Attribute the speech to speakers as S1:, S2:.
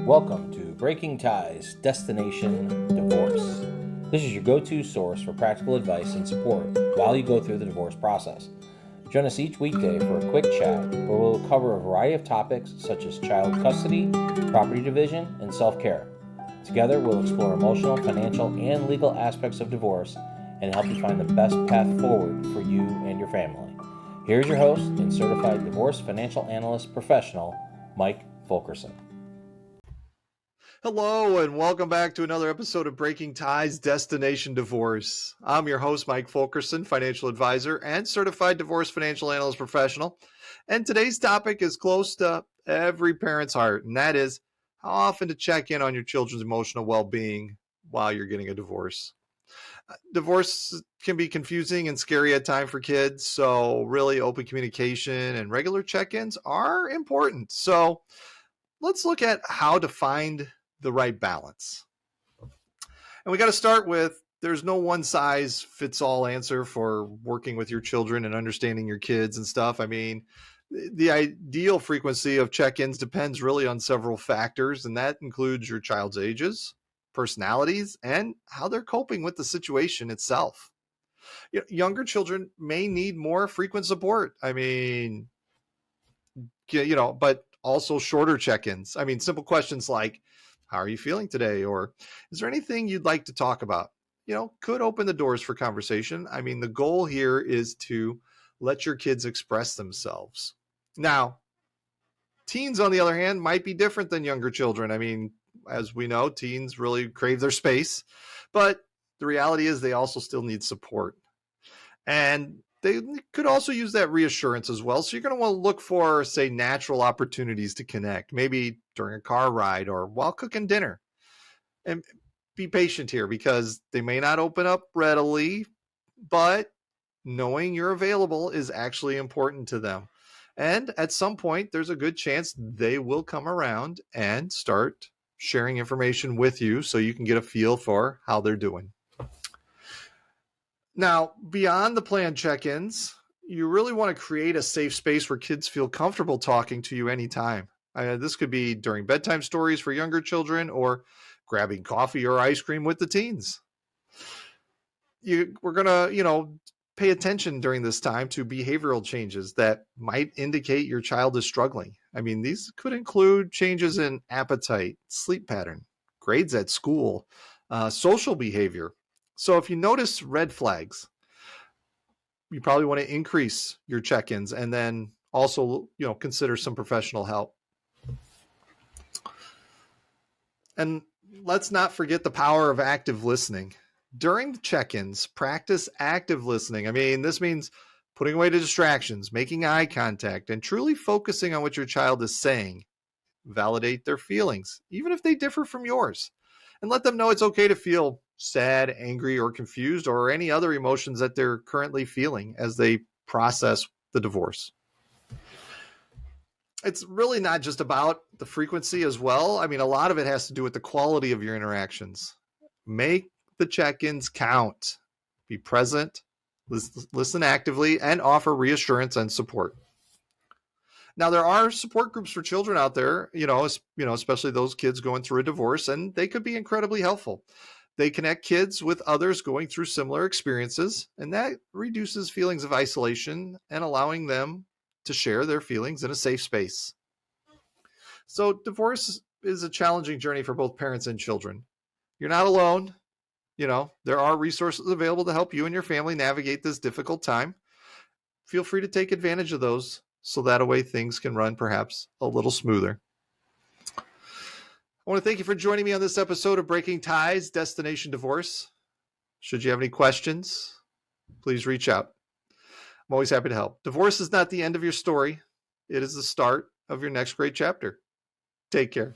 S1: Welcome to Breaking Ties, Destination Divorce. This is your go-to source for practical advice and support while you go through the divorce process. Join us each weekday for a quick chat where we'll cover a variety of topics such as child custody, property division, and self-care. Together, we'll explore emotional, financial, and legal aspects of divorce and help you find the best path forward for you and your family. Here's your host and Certified Divorce Financial Analyst professional, Mike Fulkerson.
S2: Hello, and welcome back to another episode of Breaking Ties, Destination Divorce. I'm your host, Mike Fulkerson, financial advisor and certified divorce financial analyst professional. And today's topic is close to every parent's heart, and that is how often to check in on your children's emotional well-being while you're getting a divorce. Divorce can be confusing and scary at times for kids, so really open communication and regular check-ins are important. So let's look at how to find the right balance. And we got to start with there's no one size fits all answer for working with your children and understanding your kids and stuff. I mean, the ideal frequency of check-ins depends really on several factors, and that includes your child's ages, personalities, and how they're coping with the situation itself. Younger children may need more frequent support. But also shorter check-ins. Simple questions like, how are you feeling today? Or is there anything you'd like to talk about? Could open the doors for conversation. The goal here is to let your kids express themselves. Now, teens, on the other hand, might be different than younger children. As we know, teens really crave their space, but the reality is they also still need support. And they could also use that reassurance as well. So you're going to want to look for, say, natural opportunities to connect, maybe during a car ride or while cooking dinner. And be patient here because they may not open up readily, but knowing you're available is actually important to them. And at some point, there's a good chance they will come around and start sharing information with you so you can get a feel for how they're doing. Now, beyond the planned check-ins, you really want to create a safe space where kids feel comfortable talking to you anytime. This could be during bedtime stories for younger children or grabbing coffee or ice cream with the teens. We're going to, pay attention during this time to behavioral changes that might indicate your child is struggling. These could include changes in appetite, sleep pattern, grades at school, social behavior. So if you notice red flags, you probably want to increase your check-ins and then also, consider some professional help. And let's not forget the power of active listening. During the check-ins, practice active listening. This means putting away the distractions, making eye contact, and truly focusing on what your child is saying. Validate their feelings, even if they differ from yours, and let them know it's okay to feel sad, angry, or confused, or any other emotions that they're currently feeling as they process the divorce. It's really not just about the frequency as well. A lot of it has to do with the quality of your interactions. Make the check-ins count. Be present, listen actively, and offer reassurance and support. Now, there are support groups for children out there, especially those kids going through a divorce, and they could be incredibly helpful. They connect kids with others going through similar experiences, and that reduces feelings of isolation and allowing them to share their feelings in a safe space. So divorce is a challenging journey for both parents and children. You're not alone. There are resources available to help you and your family navigate this difficult time. Feel free to take advantage of those so that way things can run perhaps a little smoother. I want to thank you for joining me on this episode of Breaking Ties, Destination Divorce. Should you have any questions, please reach out. I'm always happy to help. Divorce is not the end of your story. It is the start of your next great chapter. Take care.